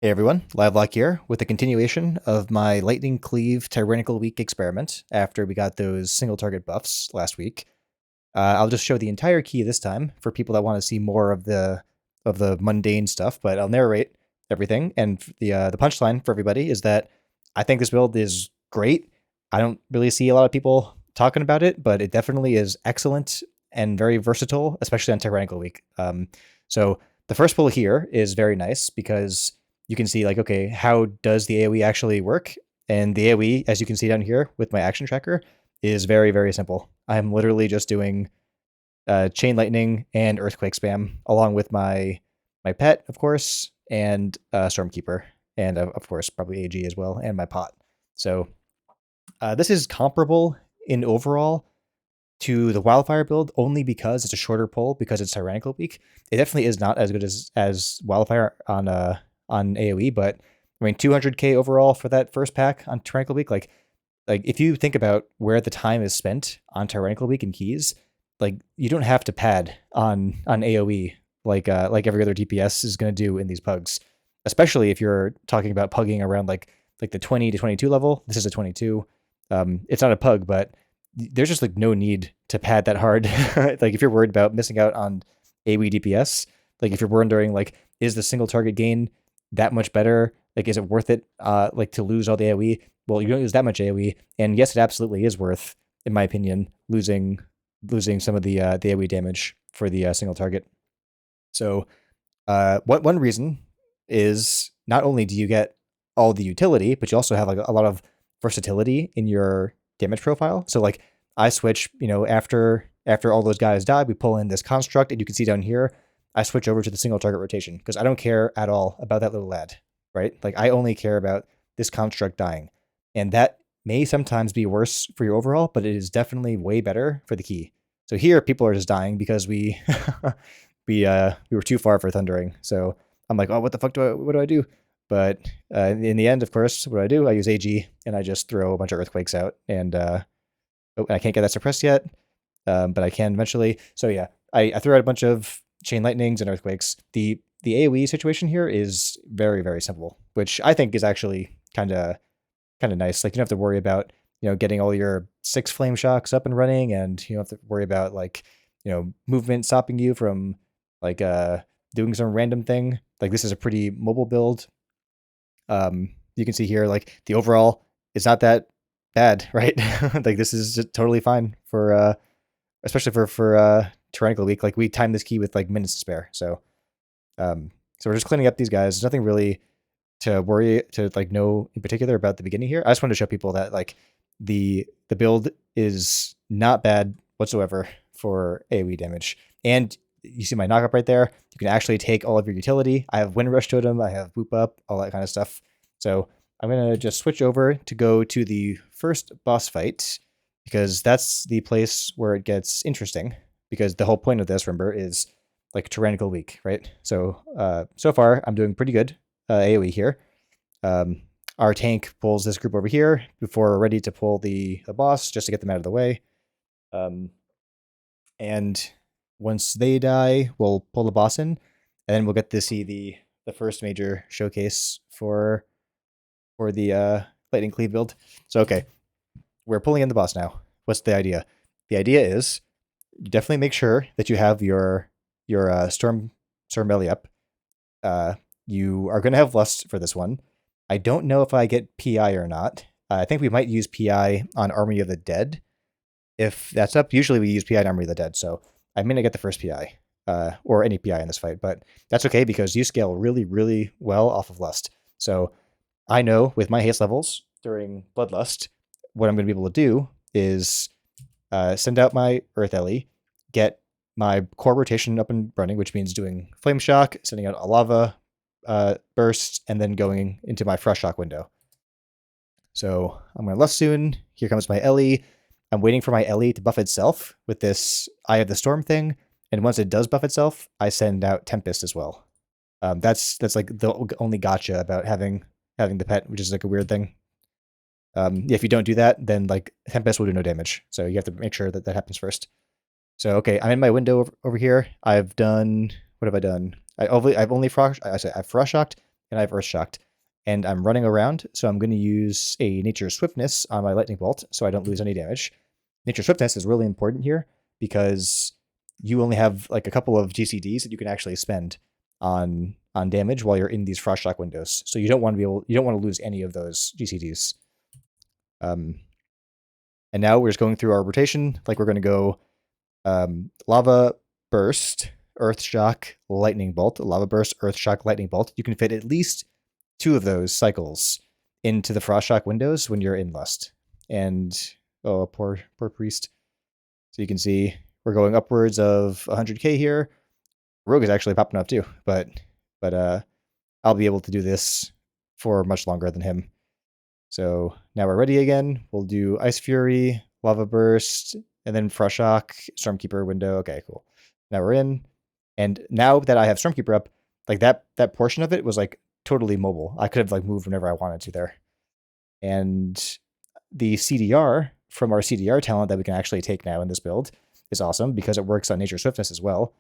Hey everyone, Livelock here with a continuation of my Lightning Cleave Tyrannical Week experiment after we got those single target buffs last week. I'll just show the entire key this time for people that want to see more of the mundane stuff, but I'll narrate everything. And the punchline for everybody is that I think this build is great. I don't really see a lot of people talking about it, but it definitely is excellent and very versatile, especially on Tyrannical Week. So the first pull here is very nice because you can see like, okay, how does the AoE actually work? And the AoE, as you can see down here with my action tracker, is very, very simple. I'm literally just doing chain lightning and earthquake spam along with my pet, of course, and stormkeeper, and of course probably AG as well, and my pot. So this is comparable in overall to the wildfire build only because it's a shorter pull because it's tyrannical week. It definitely is not as good as wildfire on AoE, but I mean 200k overall for that first pack on tyrannical week. Like if you think about where the time is spent on tyrannical week and keys, like you don't have to pad on AoE like every other DPS is going to do in these pugs, especially if you're talking about pugging around like the 20 to 22 level. This is a 22. It's not a pug, but there's just like no need to pad that hard. Like if you're worried about missing out on AoE DPS, like if you're wondering like, is the single target gain that much better? Like, is it worth it? Like to lose all the AoE? Well, you don't use that much AoE, and yes, it absolutely is worth, in my opinion, losing some of the AoE damage for the single target. So, one reason is not only do you get all the utility, but you also have like a lot of versatility in your damage profile. So like I switch, after all those guys die, we pull in this construct, and you can see down here, I switch over to the single target rotation because I don't care at all about that little lad, right? Like I only care about this construct dying, and that may sometimes be worse for your overall, but it is definitely way better for the key. So here, people are just dying because we we were too far for thundering. So I'm like, oh, what the fuck what do I do? But in the end, of course, what do? I use AG and I just throw a bunch of earthquakes out, and I can't get that suppressed yet, but I can eventually. So yeah, I threw out a bunch of chain lightnings and earthquakes. The AoE situation here is very, very simple, which I think is actually kind of nice. Like you don't have to worry about getting all your 6 flame shocks up and running, and you don't have to worry about like movement stopping you from like doing some random thing. Like this is a pretty mobile build. You can see here like the overall is not that bad, right? Like this is just totally fine for especially for tyrannical week. Like we timed this key with like minutes to spare. So so we're just cleaning up these guys. There's nothing really to worry to like know in particular about the beginning here. I just wanted to show people that like the build is not bad whatsoever for AoE damage. And you see my knockup right there. You can actually take all of your utility. I have Wind Rush Totem, I have Boop Up, all that kind of stuff. So I'm gonna just switch over to go to the first boss fight because that's the place where it gets interesting. Because the whole point of this, remember, is like tyrannical week, right? So so far I'm doing pretty good AoE here. Our tank pulls this group over here before we're ready to pull the boss just to get them out of the way. And once they die, we'll pull the boss in, and then we'll get to see the first major showcase for the Lightning Cleave build. So okay, we're pulling in the boss now. What's the idea? The idea is you definitely make sure that you have your storm belly up. You are going to have lust for this one. I don't know if I get PI or not. I think we might use PI on Army of the Dead. If that's up, usually we use PI on Army of the Dead. So I may not get the first PI or any PI in this fight, but that's okay because you scale really, really well off of lust. So I know with my haste levels during Bloodlust, what I'm going to be able to do is send out my Earth Ellie, get my core rotation up and running, which means doing Flame Shock, sending out a Lava burst, and then going into my Frost Shock window. So I'm going to lust soon. Here comes my Ellie. I'm waiting for my Ellie to buff itself with this Eye of the Storm thing, and once it does buff itself, I send out Tempest as well. That's like the only gotcha about having the pet, which is like a weird thing. If you don't do that, then like Tempest will do no damage. So you have to make sure that happens first. So okay, I'm in my window over here. I've done, what have I done? I've Frost Shocked, and I've Earth Shocked, and I'm running around, so I'm going to use a Nature Swiftness on my Lightning Bolt so I don't lose any damage. Nature Swiftness is really important here because you only have like a couple of GCDs that you can actually spend on damage while you're in these Frost Shock windows. So you don't want to lose any of those GCDs. And now we're just going through our rotation. Like we're going to go Lava Burst, Earth Shock, Lightning Bolt, Lava Burst, Earth Shock, Lightning Bolt. You can fit at least 2 of those cycles into the Frost Shock windows when you're in Lust. And oh, poor priest. So you can see we're going upwards of 100k here. Rogue is actually popping up too, but I'll be able to do this for much longer than him. So now we're ready again. We'll do Ice Fury, Lava Burst, and then Frost Shock, Stormkeeper window. Okay, cool. Now we're in. And now that I have Stormkeeper up, like that portion of it was like totally mobile. I could have like moved whenever I wanted to there. And the CDR from our CDR talent that we can actually take now in this build is awesome because it works on Nature Swiftness as well.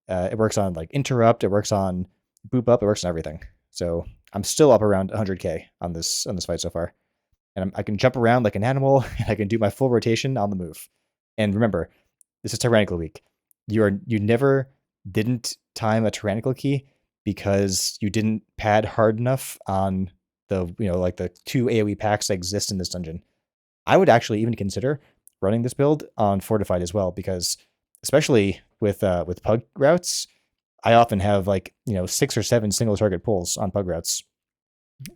It works on like Interrupt, it works on Boop Up, it works on everything. So I'm still up around 100k on this fight so far. And I can jump around like an animal, and I can do my full rotation on the move. And remember, this is Tyrannical Week. You never didn't time a Tyrannical key because you didn't pad hard enough on the like the 2 AoE packs that exist in this dungeon. I would actually even consider running this build on Fortified as well, because especially with pug routes, I often have like 6 or 7 single target pulls on pug routes.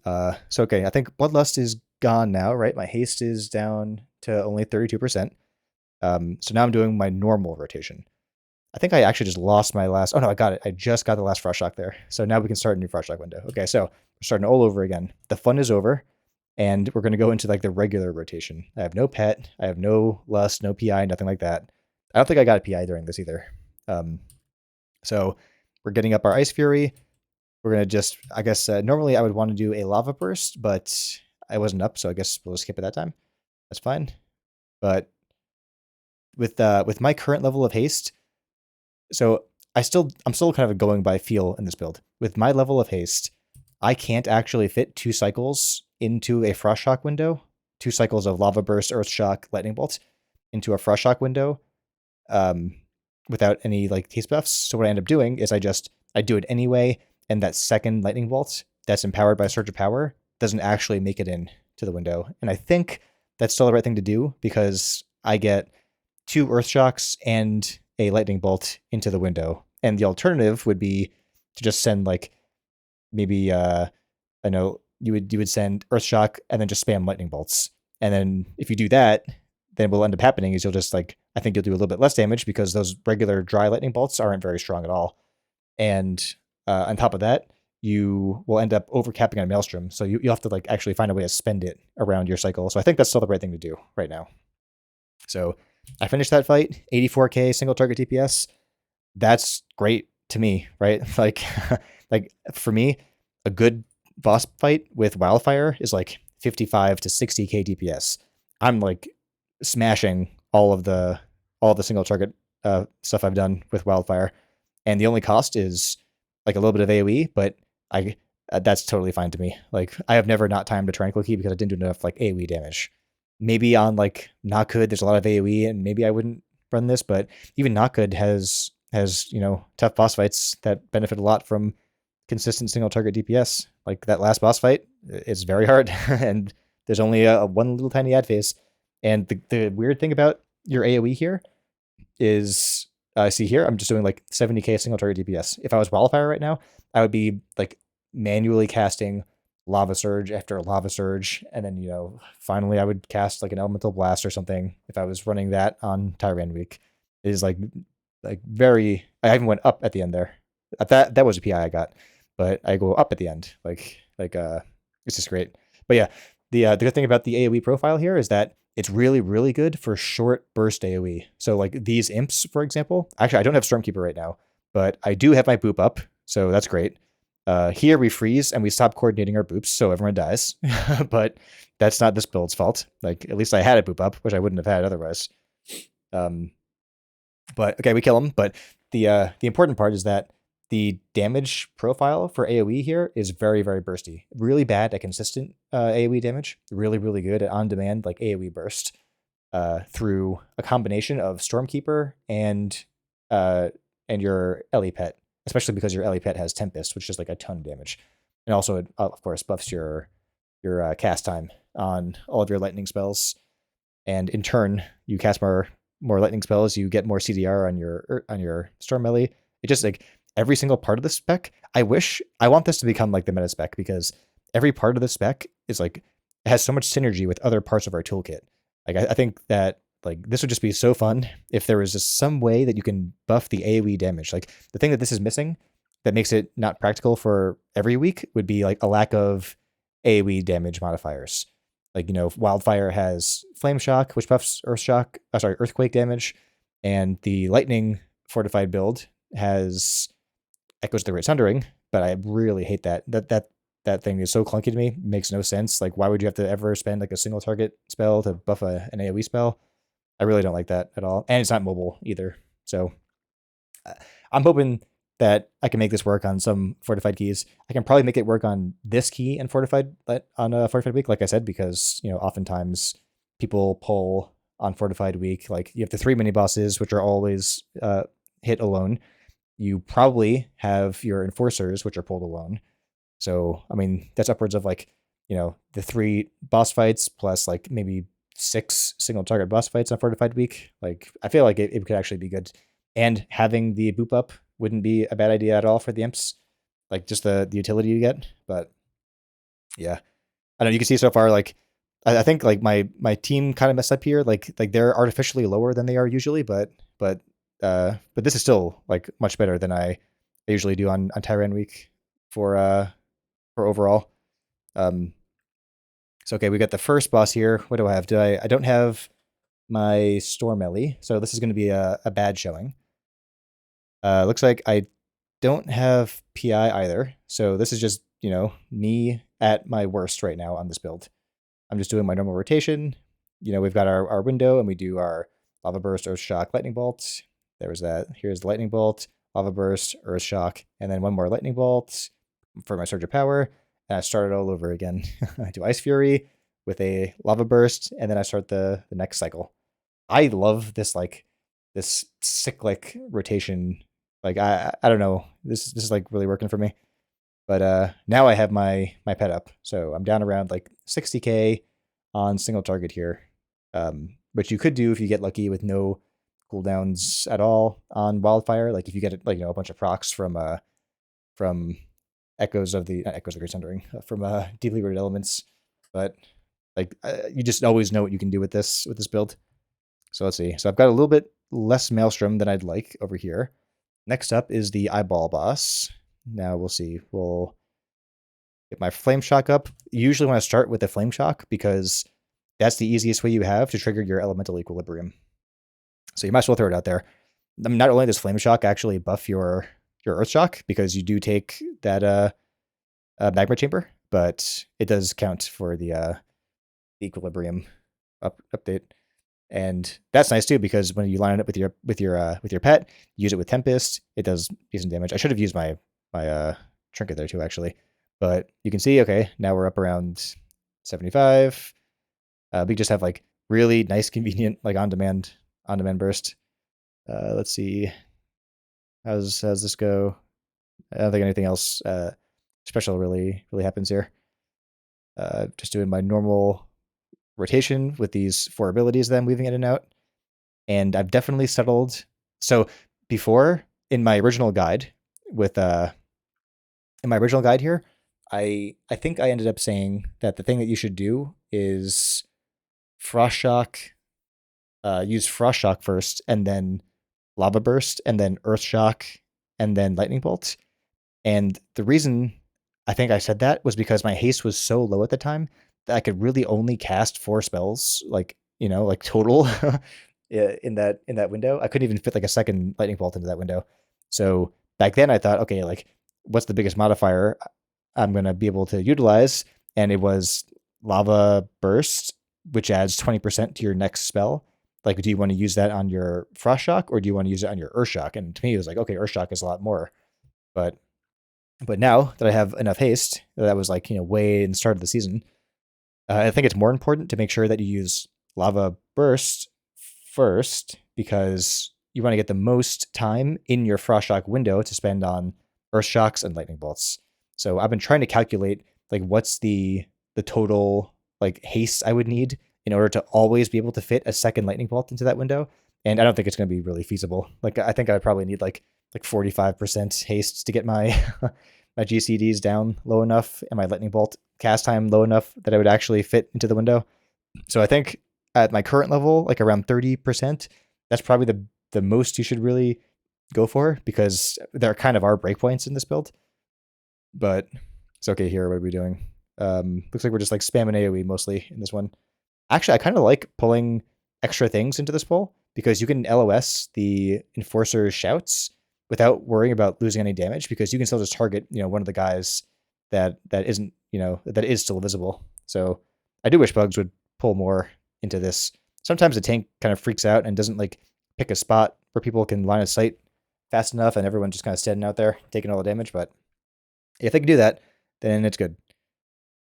So okay, I think Bloodlust is gone now, right? My haste is down to only 32%. So now I'm doing my normal rotation. I think I actually just lost my last. Oh no, I got it. I just got the last Frost Shock there. So now we can start a new Frost Shock window. Okay, so we're starting all over again. The fun is over, and we're going to go into like the regular rotation. I have no pet. I have no lust, no PI, nothing like that. I don't think I got a PI during this either. So we're getting up our Ice Fury. We're going to just, I guess, normally I would want to do a Lava Burst, but I wasn't up, so I guess we'll skip it that time. That's fine. But with my current level of haste, so I'm still kind of going by feel in this build. With my level of haste, I can't actually fit 2 cycles into a Frost Shock window, 2 cycles of Lava Burst, Earth Shock, Lightning Bolt into a Frost Shock window without any like haste buffs. So what I end up doing is I do it anyway, and that second Lightning Bolt that's empowered by Surge of Power doesn't actually make it in to the window. And I think that's still the right thing to do because I get 2 Earth Shocks and a Lightning Bolt into the window. And the alternative would be to just send like maybe I know you would send Earth Shock and then just spam Lightning Bolts. And then if you do that, then what will end up happening is you'll just like, I think you'll do a little bit less damage because those regular dry Lightning Bolts aren't very strong at all. And on top of that, you will end up overcapping on Maelstrom. So you'll have to like actually find a way to spend it around your cycle. So I think that's still the right thing to do right now. So I finished that fight, 84k single target DPS. That's great to me, right? Like for me, a good boss fight with Wildfire is like 55 to 60k DPS. I'm like smashing all the single target stuff I've done with Wildfire, and the only cost is like a little bit of AoE, but that's totally fine to me. Like I have never not timed a Tranquil Key because I didn't do enough like AoE damage. Maybe on like Not Good, there's a lot of AoE, and maybe I wouldn't run this, but even Not Good has tough boss fights that benefit a lot from consistent single target DPS. Like that last boss fight, it's very hard, and there's only a one little tiny ad phase. And the weird thing about your AoE here is, see here, I'm just doing like 70k single target DPS. If I was Wildfire right now, I would be like manually casting Lava Surge after Lava Surge, and then finally I would cast like an Elemental Blast or something if I was running that on Tyran Week. It is like very. I even went up at the end there. That was a PI I got, but I go up at the end. It's just great. But yeah, the good thing about the AoE profile here is that it's really, really good for short burst AoE. So like these Imps, for example. Actually, I don't have Stormkeeper right now, but I do have my boop up, so that's great. Here we freeze and we stop coordinating our boops, so everyone dies. But that's not this build's fault. Like at least I had a boop up, which I wouldn't have had otherwise. But okay, we kill him. But the important part is that the damage profile for AoE here is very, very bursty. Really bad at consistent AoE damage. Really, really good at on-demand like AoE burst through a combination of Stormkeeper and your Ellie pet, especially because your Ellie pet has Tempest, which is like a ton of damage, and also it, of course buffs your cast time on all of your lightning spells, and in turn you cast more lightning spells, you get more CDR on your Storm Ellie. It just like every single part of the spec. I want this to become like the meta spec, because every part of the spec is like has so much synergy with other parts of our toolkit. Like I think that like this would just be so fun if there was just some way that you can buff the AoE damage. Like the thing that this is missing that makes it not practical for every week would be like a lack of AoE damage modifiers. Like, Wildfire has Flame Shock, which buffs Earthquake damage, and the Lightning fortified build has Echoes of the Great Sundering, but I really hate that. That thing is so clunky to me. Makes no sense. Like, why would you have to ever spend like a single target spell to buff an AoE spell? I really don't like that at all. And it's not mobile either. So I'm hoping that I can make this work on some fortified keys. I can probably make it work on this key and fortified on a fortified week, like I said, because oftentimes people pull on fortified week. Like you have the 3 mini bosses, which are always hit alone. You probably have your enforcers, which are pulled alone. So I mean, that's upwards of like the 3 boss fights plus like maybe 6 single target boss fights on fortified week. Like I feel like it could actually be good, and having the boop up wouldn't be a bad idea at all for the imps, like just the utility you get. But yeah, I don't know. You can see so far, like I think like my team kind of messed up here. Like they're artificially lower than they are usually, but this is still like much better than I usually do on Tyran week for overall. So okay, we got the first boss here. What do I have? I don't have my Storm Ellie, so this is going to be a bad showing. Looks like I don't have PI either, so this is just me at my worst right now on this build. I'm just doing my normal rotation. We've got our window, and we do our Lava Burst, Earth Shock, Lightning Bolt. There was that. Here's the Lightning Bolt, Lava Burst, Earth Shock, and then one more Lightning Bolt for my Surge of Power. And I start it all over again. I do Ice Fury with a Lava Burst, and then I start the next cycle. I love this this cyclic rotation. Like I don't know. This is like really working for me. But now I have my pet up, so I'm down around like 60k on single target here. Which you could do if you get lucky with no cooldowns at all on Wildfire. Like if you get a bunch of procs from Echoes of the Great Sundering, from Deeply Rooted Elements. But like you just always know what you can do with this build. So let's see. So I've got a little bit less Maelstrom than I'd like over here. Next up is the Eyeball boss. Now we'll see. We'll get my Flame Shock up. You usually want to start with the Flame Shock because that's the easiest way you have to trigger your elemental equilibrium. So you might as well throw it out there. Not only does Flame Shock actually buff your Earth Shock, because you do take that Magma Chamber, but it does count for the equilibrium update. And that's nice too, because when you line it up with your pet, use it with Tempest, it does decent damage. I should have used my trinket there too, actually. But you can see, okay, now we're up around 75. We just have like really nice, convenient, like on-demand burst. Let's see. How's this go? I don't think anything else special really happens here. Just doing my normal rotation with these 4 abilities that I'm weaving in and out. And I've definitely settled. So before, in my original guide here, I think I ended up saying that the thing that you should do is Frost Shock, use Frost Shock first, and then Lava Burst, and then Earth Shock, and then Lightning Bolt. And the reason I think I said that was because my haste was so low at the time that I could really only cast 4 spells, like total in that window. I couldn't even fit like a second Lightning Bolt into that window. So back then I thought, okay, like what's the biggest modifier I'm gonna be able to utilize? And it was Lava Burst, which adds 20% to your next spell. Like, do you want to use that on your Frost Shock, or do you want to use it on your Earth Shock? And to me, it was like, okay, Earth Shock is a lot more. But now that I have enough haste, that was like, way in the start of the season, I think it's more important to make sure that you use lava burst first, because you want to get the most time in your frost shock window to spend on earth shocks and lightning bolts. So I've been trying to calculate like what's the total like haste I would need in order to always be able to fit a second lightning bolt into that window. And I don't think it's going to be really feasible. Like I think I would probably need like 45% haste to get my my GCDs down low enough and my lightning bolt cast time low enough that I would actually fit into the window. So I think at my current level, like around 30%, that's probably the most you should really go for, because there kind of are breakpoints in this build. But it's okay here. What are we doing? Looks like we're just like spamming AoE mostly in this one. Actually, I kind of like pulling extra things into this pull, because you can LOS the Enforcer's shouts without worrying about losing any damage, because you can still just target, one of the guys that isn't, that is still visible. So I do wish bugs would pull more into this. Sometimes the tank kind of freaks out and doesn't like pick a spot where people can line of sight fast enough, and everyone's just kind of standing out there taking all the damage. But if they can do that, then it's good.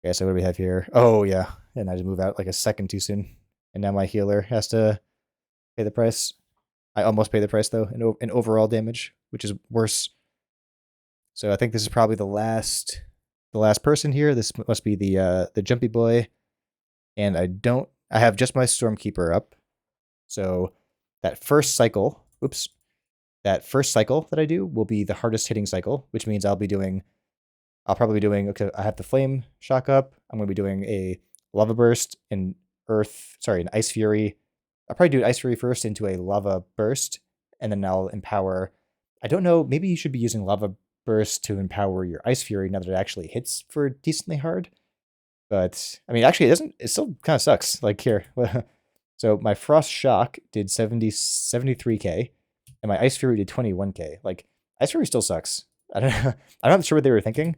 Okay, so what do we have here? Oh yeah, and I just move out like a second too soon, and now my healer has to pay the price. I almost pay the price though in overall damage, which is worse. So I think this is probably the last person here. This must be the jumpy boy, and I have just my Stormkeeper up. So that first cycle, that first cycle that I do will be the hardest hitting cycle, which means I'll probably be doing, okay, I have the Flame Shock up. I'm going to be doing a Lava Burst and an Ice Fury. I'll probably do an Ice Fury first into a Lava Burst, and then I'll empower. I don't know, maybe you should be using Lava Burst to empower your Ice Fury now that it actually hits for decently hard. But, I mean, actually, it still kind of sucks. Like, here. So my Frost Shock did 73k, and my Ice Fury did 21k. Like, Ice Fury still sucks. I'm not sure what they were thinking,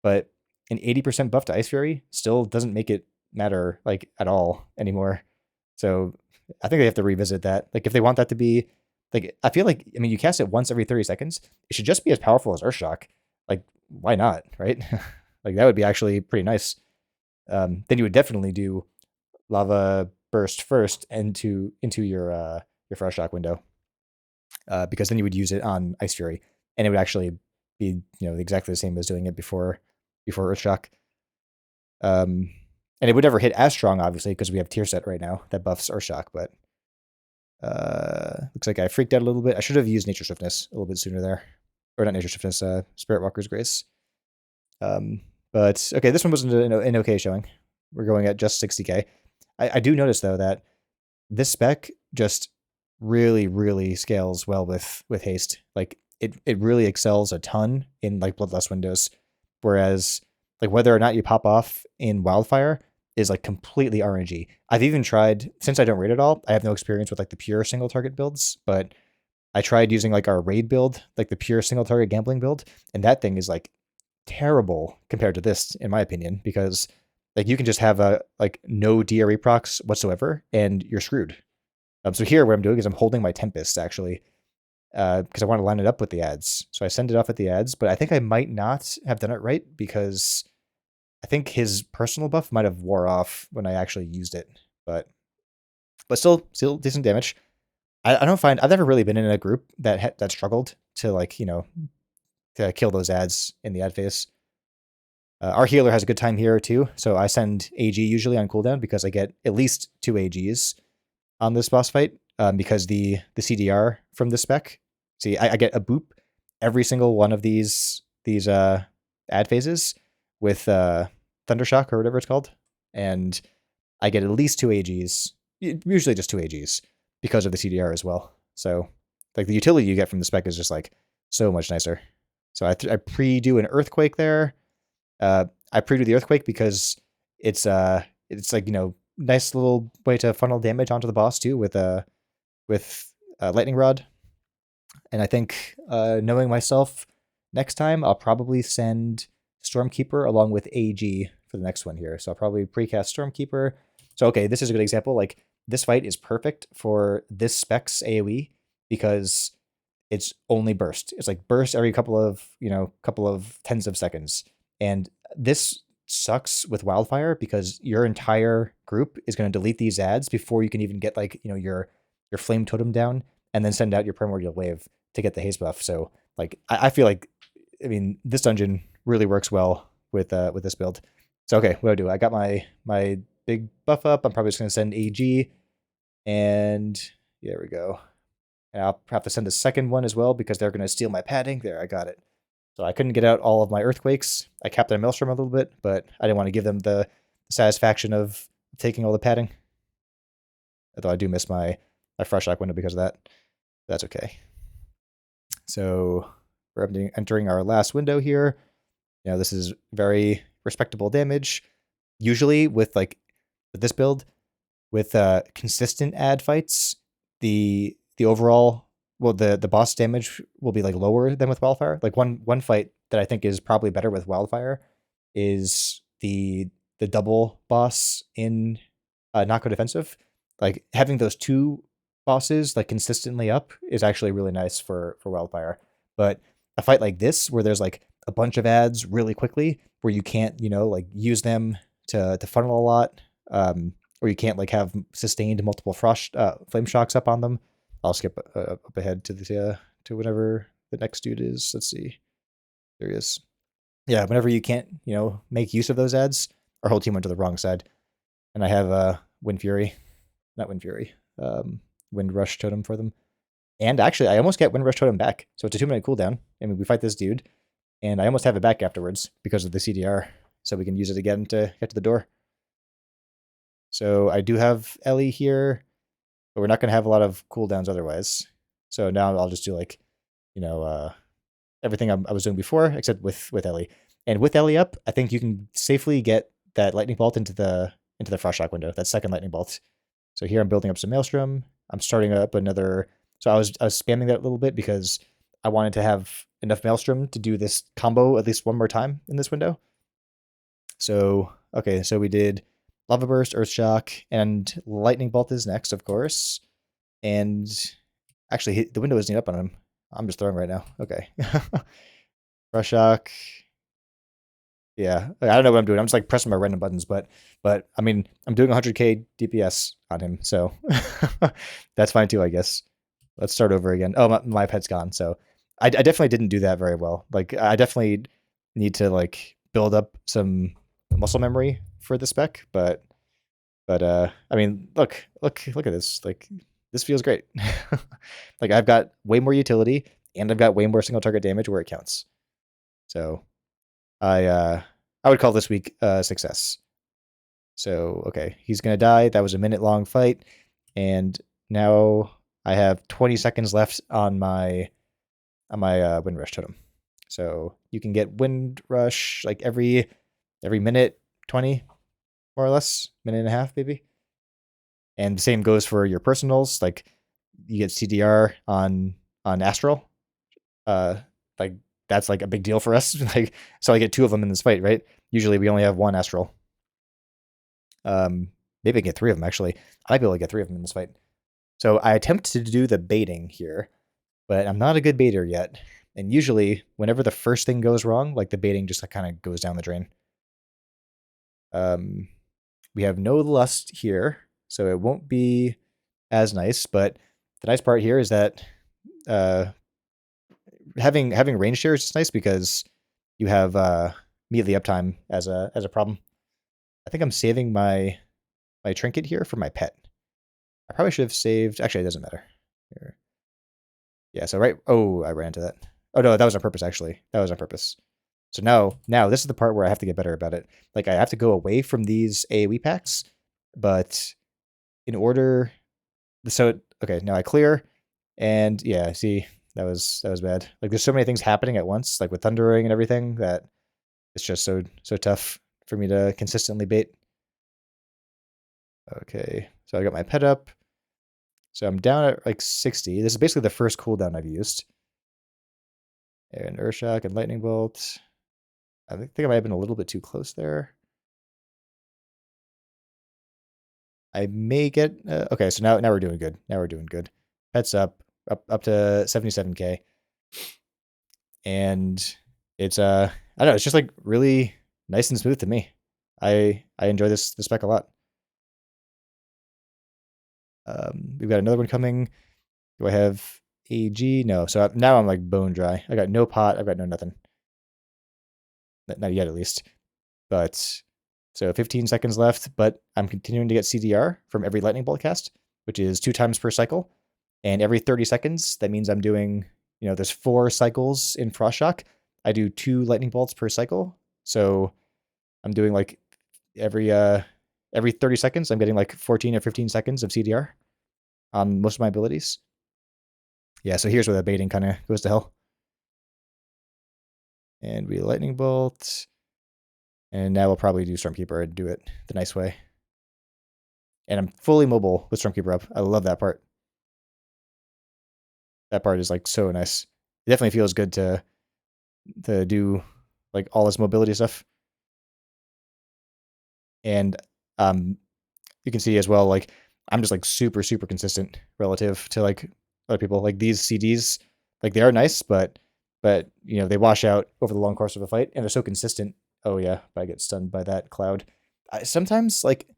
but an 80% buff to Ice Fury still doesn't make it matter, like, at all anymore. So I think they have to revisit that. Like, if they want that to be, like, I feel like, I mean, you cast it once every 30 seconds. It should just be as powerful as Earthshock. Like, why not, right? Like, that would be actually pretty nice. Then you would definitely do Lava Burst first into your Frost Shock window, because then you would use it on Ice Fury, and it would actually be exactly the same as doing it before Earthshock. And it would never hit as strong, obviously, because we have tier set right now that buffs Earthshock. But looks like I freaked out a little bit. I should have used Nature Swiftness a little bit sooner there, or not Nature Swiftness, Spirit Walker's Grace. But okay, this one wasn't an okay showing. We're going at just 60k. I do notice though that this spec just really, really scales well with haste. Like it really excels a ton in like Bloodlust windows, whereas like whether or not you pop off in Wildfire is like completely RNG. I've even tried, since I don't raid at all, I have no experience with like the pure single target builds, but I tried using like our raid build, like the pure single target gambling build, and that thing is like terrible compared to this, in my opinion, because like you can just have a like no DRE procs whatsoever and you're screwed. So here what I'm doing is I'm holding my Tempest actually, because I want to line it up with the ads. So I send it off at the ads, but I think I might not have done it right, because I think his personal buff might have wore off when I actually used it. But still decent damage. I don't find, I've never really been in a group that struggled to like to kill those ads in the ad phase. Our healer has a good time here too, so I send AG usually on cooldown, because I get at least 2 AGs on this boss fight, because the CDR from the spec. See, I get a boop every single one of these ad phases with Thundershock or whatever it's called, and I get at least 2 AGs, usually just 2 AGs, because of the CDR as well. So like the utility you get from the spec is just like so much nicer. So I pre-do an Earthquake there. I pre-do the Earthquake because it's like nice little way to funnel damage onto the boss too with Lightning Rod. And I think knowing myself, next time I'll probably send Stormkeeper along with AG for the next one here. So I'll probably precast Stormkeeper. So okay, this is a good example. Like this fight is perfect for this spec's AoE, because it's only burst. It's like burst every couple of tens of seconds. And this sucks with wildfire because your entire group is going to delete these ads before you can even get like, your flame totem down and then send out your primordial wave to get the haze buff. So like I feel like, I mean, this dungeon really works well with this build. So okay, what do I do? I got my big buff up. I'm probably just gonna send AG, and there we go. And I'll have to send a second one as well because they're gonna steal my padding. There, I got it. So I couldn't get out all of my earthquakes. I capped their maelstrom a little bit, but I didn't want to give them the satisfaction of taking all the padding. Although I do miss my fresh shock window because of that. That's okay. So we're entering our last window here. This is very respectable damage. Usually with this build, with consistent ad fights, the overall, well, the boss damage will be like lower than with wildfire. Like one fight that I think is probably better with wildfire is the double boss in not go defensive. Like having those two bosses like consistently up is actually really nice for wildfire. But a fight like this where there's like a bunch of ads really quickly, where you can't like use them to funnel a lot, or you can't like have sustained multiple frost flame shocks up on them. I'll skip up ahead to the to whatever the next dude is. Let's see, there he is. Yeah, whenever you can't make use of those ads, our whole team went to the wrong side, and I have Wind Fury, not Wind Fury, Wind Rush Totem for them. And actually, I almost get Wind Rush Totem back. So it's a 2-minute cooldown. I mean, we fight this dude, and I almost have it back afterwards because of the CDR. So we can use it again to get to the door. So I do have Ellie here, but we're not going to have a lot of cooldowns otherwise. So now I'll just do like, everything I was doing before, except with Ellie. And with Ellie up, I think you can safely get that lightning bolt into the frost shock window, that second lightning bolt. So here I'm building up some maelstrom. I'm starting up another. So I was spamming that a little bit because I wanted to have enough maelstrom to do this combo at least one more time in this window. So okay, so we did lava burst, earth shock, and lightning bolt is next, of course. And actually, the window isn't up on him. I'm just throwing right now. Okay, frost shock. Yeah, I don't know what I'm doing. I'm just like pressing my random buttons, but I mean, I'm doing 100k DPS on him, so that's fine too, I guess. Let's start over again. Oh, my pet's gone, so I definitely didn't do that very well. Like, I definitely need to like build up some muscle memory for the spec, but I mean, look at this. Like, this feels great. Like, I've got way more utility, and I've got way more single target damage where it counts. So I would call this week a success. So okay, he's gonna die. That was a minute-long fight, and now I have 20 seconds left on my Wind Rush totem. So you can get Wind Rush like every minute 20, more or less, minute and a half maybe. And the same goes for your personals. Like you get CDR on Astral. Like that's like a big deal for us. Like, so I get 2 of them in this fight, right? Usually we only have 1 Astral. Maybe I can get 3 of them actually. I might be able to get 3 of them in this fight. So I attempt to do the baiting here, but I'm not a good baiter yet. And usually, whenever the first thing goes wrong, like the baiting just like, kind of goes down the drain. We have no lust here, so it won't be as nice. But the nice part here is that having range shares is nice because you have immediately uptime as a problem. I think I'm saving my trinket here for my pet. I probably should have saved. Actually, it doesn't matter. Here. Yeah. So right. Oh, I ran into that. Oh no, that was on purpose. Actually, that was on purpose. So now this is the part where I have to get better about it. Like I have to go away from these AoE packs, but in order. So okay, now I clear, and yeah, see that was bad. Like there's so many things happening at once, like with thundering and everything, that it's just so tough for me to consistently bait. Okay, so I got my pet up. So I'm down at like 60. This is basically the first cooldown I've used. And Earthshock and Lightning Bolt. I think I might have been a little bit too close there. I may get... okay, so now we're doing good. Now we're doing good. Pet's up. up to 77k, and it's I don't know, it's just like really nice and smooth to me. I enjoy this spec a lot. We've got another one coming. Do I have AG? No. So now I'm like bone dry. I got no pot. I've got no nothing. Not yet, at least. But so 15 seconds left. But I'm continuing to get CDR from every lightning bolt cast, which is 2 times per cycle. And every 30 seconds, that means I'm doing, there's 4 cycles in Frost Shock. I do 2 lightning bolts per cycle. So I'm doing like every 30 seconds, I'm getting like 14 or 15 seconds of CDR on most of my abilities. Yeah, so here's where the baiting kind of goes to hell. And we lightning bolt. And now we'll probably do Stormkeeper and do it the nice way. And I'm fully mobile with Stormkeeper up. I love that part. That part is like so nice. It definitely feels good to do like all this mobility stuff. And you can see as well, like I'm just like super, super consistent relative to like other people. Like these CDs, like they are nice, but they wash out over the long course of a fight, and they're so consistent. Oh yeah, but I get stunned by that cloud. Sometimes like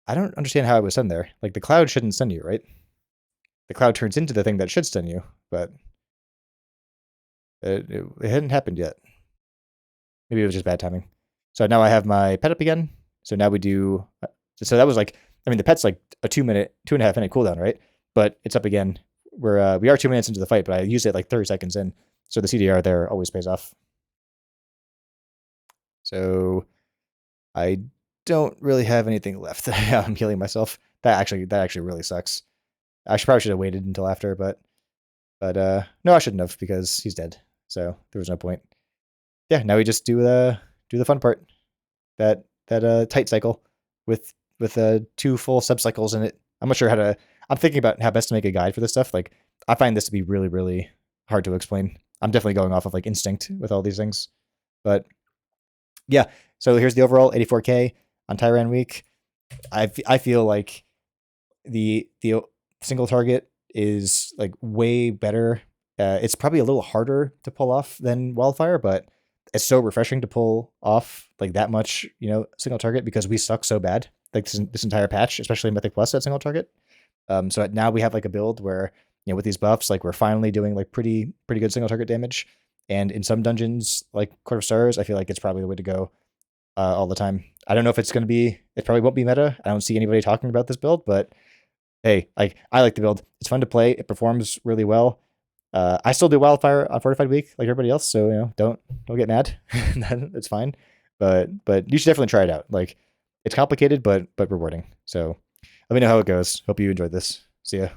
I don't understand how I was stunned there. Like the cloud shouldn't stun you, right? The cloud turns into the thing that should stun you, but it hadn't happened yet. Maybe it was just bad timing. So now I have my pet up again. So now we do. So that was like, I mean, the pet's like a 2.5 minute cooldown, right? But it's up again. We are 2 minutes into the fight, but I used it like 30 seconds in. So the CDR there always pays off. So I don't really have anything left. I'm healing myself. That actually really sucks. I probably should have waited until after, but no, I shouldn't have because he's dead. So there was no point. Yeah, now we just do the fun part. That tight cycle with 2 full subcycles in it. I'm not sure how to. I'm thinking about how best to make a guide for this stuff. Like I find this to be really, really hard to explain. I'm definitely going off of like instinct with all these things, but yeah. So here's the overall 84k on Tyran week. I feel like the single target is like way better. It's probably a little harder to pull off than Wildfire, but it's so refreshing to pull off like that much, single target because we suck so bad. Like this entire patch, especially Mythic Plus at single target. So now we have like a build where, with these buffs, like we're finally doing like pretty good single target damage. And in some dungeons, like Court of Stars, I feel like it's probably the way to go all the time. I don't know if it's going to be, it probably won't be meta. I don't see anybody talking about this build, but hey, like I like the build. It's fun to play. It performs really well. I still do Wildfire on Fortified Week like everybody else, so don't get mad. It's fine. But you should definitely try it out. Like it's complicated, but rewarding. So let me know how it goes. Hope you enjoyed this. See ya.